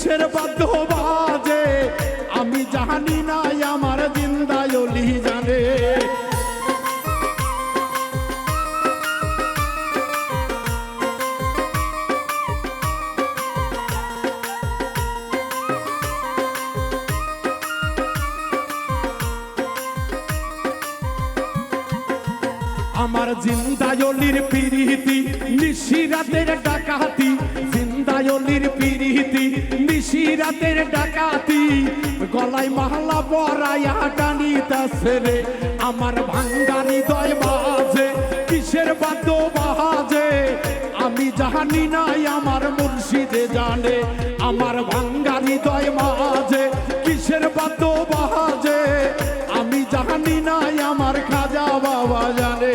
কিসের বাদ্য বাজে আমি জানি না আমার জিন্দায় অলি জানে। আমার জিন্দায়লির পিরিতি নিশিরাতের ডাকাতি, জিন্দায়লির পিরিতি নিশিরাতের ডাকাতি, গলায় মালা পরাইয়া টানিতাছে রে আমার ভাঙ্গা হৃদয় বাজে কিসের বাদ্য বাজে আমি জানি না আমার মুর্শিদে জানে। আমার ভাঙ্গা হৃদয় বাজে কিসের বাদ্য বাজে আমি জানি না আমার খাজা বাবা জানে।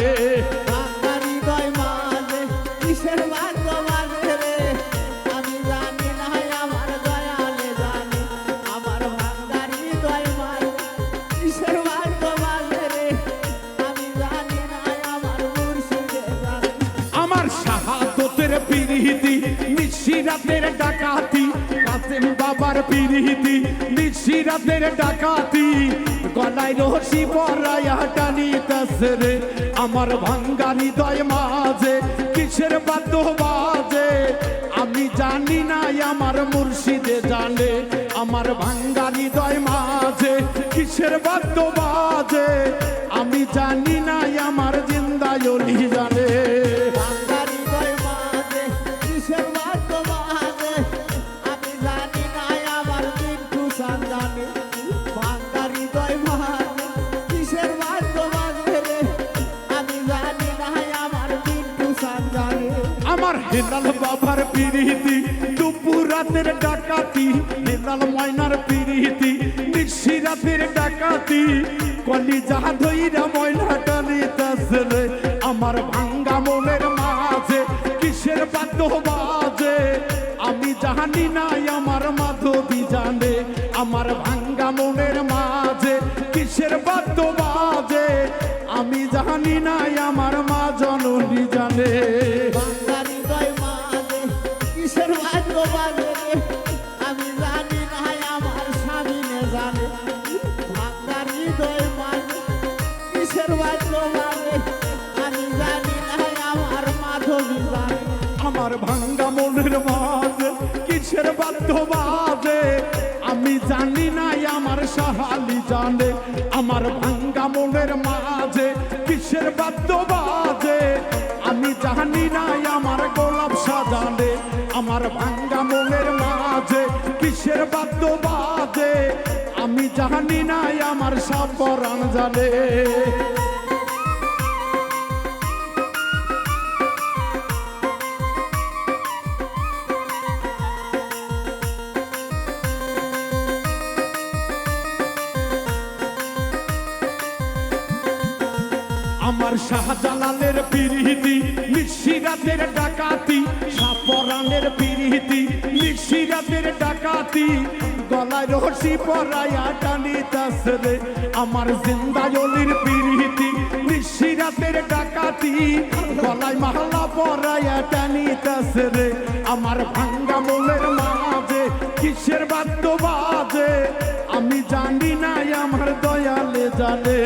পিরিতি নিশিরাতের ডাকাতি, কাসেম বাবার পিরিতি নিশিরাতের ডাকাতি, গলায় রশি পরাইয়া টানিতাছে রে আমার ভাঙ্গা হৃদয় মাঝে কিসের বাদ্য বাজে আমি জানি না আমার মুর্শিদে জানে। আমার ভাঙ্গা হৃদয় মাঝে কিসের বাদ্য বাজে আমি জানি না আমার জিন্দায় অলি জানে। আমার হেলাল বাবার পিরিতি দুপুর রাতের ডাকাতি, হেলাল ময়নার পিরিতি নিশিরাতের ডাকাতি, কলিজা ধইরা ময়না টানিতাছে রে আমার ভাঙ্গা মনের মাঝে কিসের বাদ্য বাজে আমি জানি না আমার মাধবী জানে। আমার ভাঙ্গা মনের মাঝে কিসের বাদ্য বাজে আমি জানি না আমার মা জননী জানে। আমি জানি না আমার স্বামী জানে। ভাঙ্গা হৃদয় মাঝে কিসের বাদ্য বাজে আমি জানি না আমার মাধবী জানে। আমার ভাঙ্গা মনের মাঝে কিসের বাদ্য বাজে আমি জানি না আমার সাহালি জানে। আমার ভাঙ্গা মনের মাঝে কিসের বাদ্য বাজে আমি জানি না আমার গোলাপ সাজানে। আমার ভাঙ্গা মনের মাঝে কিসের বাদ্য বাজে আমি জানি না আমার সাপরান জানে। আমার শাহজালালের পিরিতি নিশিরাতের ডাকাতি, সাপরানের পিরিতি নিশিরাতের ডাকাতি, গলায় রশি পরাইয়া টানিতাছে রে আমার জিন্দায়লির পিরিতি নিশিরাতের ডাকাতি, গলায় মালা পরাইয়া টানিতাছে রে আমার ভাঙ্গা মনের মাঝে কিসের বাদ্য বাজে আমি জানি না আমার দয়ালে জানে।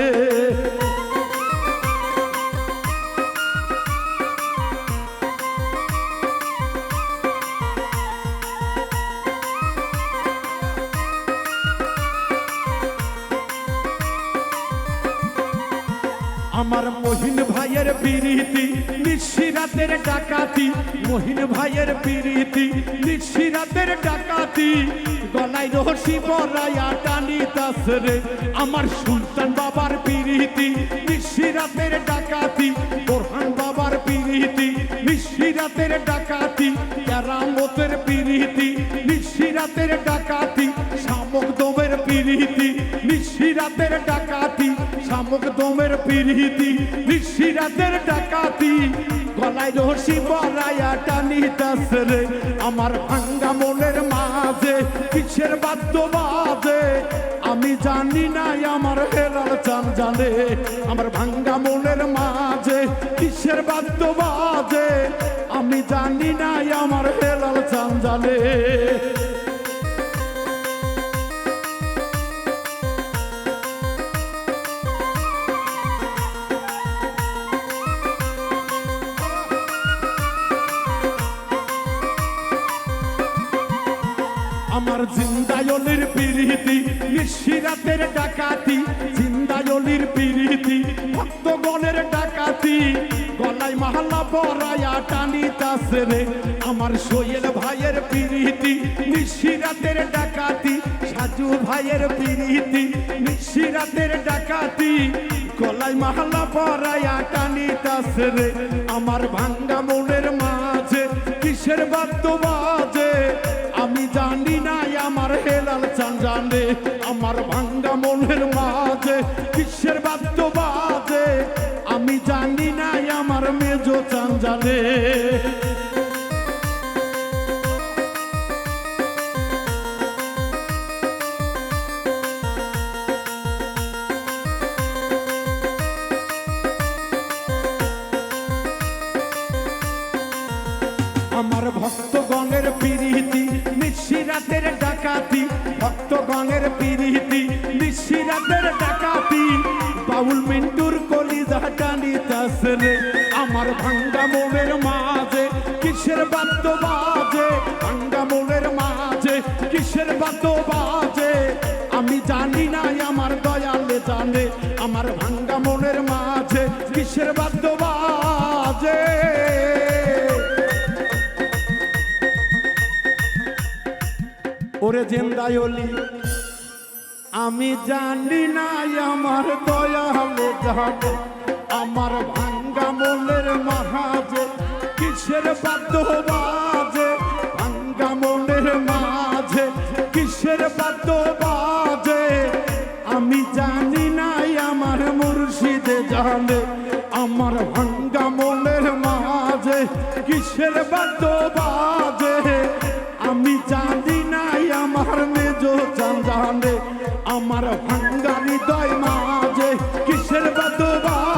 আমার মহিন ভাইয়ের পিরিতি নিশিরাতের ডাকাতি, মহিন ভাইয়ের পিরিতি নিশিরাতের ডাকাতি, গলায় রশি পরাইয়া টানিতাছে রে আমার সুলতান বাবার পিরিতি নিশিরাতের ডাকাতি, বোরহান বাবার পিরিতি নিশিরাতের ডাকাতি, কেরামতের পিরিতি নিশিরাতের ডাকাতি, শামুক দমের পিরিতি নিশিরাতের ডাকাতি, শামুক দমের পিরিতি নিশিরাতের ডাকাতি, গলায় রশি পরাইয়া টানিতাছে রে আমার ভাঙ্গা মনের মাঝে কিসের বাদ্য বাজে আমি জানি না আমার হেলাল চান জানে। আমার ভাঙ্গা মনের মাঝে কিসের বাদ্য বাজে আমি জানি না আমার হেলাল চান জানে। আমার জিন্দায়লির পিরিতি নিশিরাতের ডাকাতি, জিন্দায়লির পিরিতি ভক্তগণের ডাকাতি, গলায় মাহালা পরায়া টানিতাছে রে। আমার সোহেল ভাইয়ের পিরিতি নিশিরাতের ডাকাতি, সাজু ভাইয়ের পিরিতি নিশিরাতের ডাকাতি, গলায় মাহালা পরায়া টানিতাছে রে। আমার ভাঙ্গা মনের মাঝে কিসের বাদ্য বাজে আমি জানি না, আমার হেলাল চান জানে। আমার ভাঙ্গা মনের মাঝে কিসের বাদ্য বাজে আমি জানি না, আমার মেজো চান জানে। আমার ভক্তগণের পিরিতি নিশিরাতের ডাকাতি, ভক্তগণের পিরিতি নিশিরাতের ডাকাতি, বাউল মিন্টুর কলিজা টানিতাছে রে। আমার ভাঙ্গা মনের মাঝে কিসের বাদ্য বাজে, ভাঙ্গা মনের মাঝে কিসের বাদ্য বাজে আমি জানি না, আমার দয়ালে জানে। আমার ভাঙ্গা মনের মাঝে কিসের বাদ্য বাজে। ওরে জিন্দায়লি আমি জানি না, আমার দয়ালে জানে। আমার ভাঙ্গা মনের মাঝে কিসের বাদ্য বাজে, ভাঙ্গা মনের মাঝে কিসের বাদ্য বাজে আমি জানি না, আমার মুর্শিদে জানে। আমার ভাঙ্গা মনের মাঝে কিসের বাদ্য বাজে আমি জানি না, আমার মেজো চান জানে। আমার ভাঙ্গা হৃদয় মাঝে কিসের বাদ্য বাজে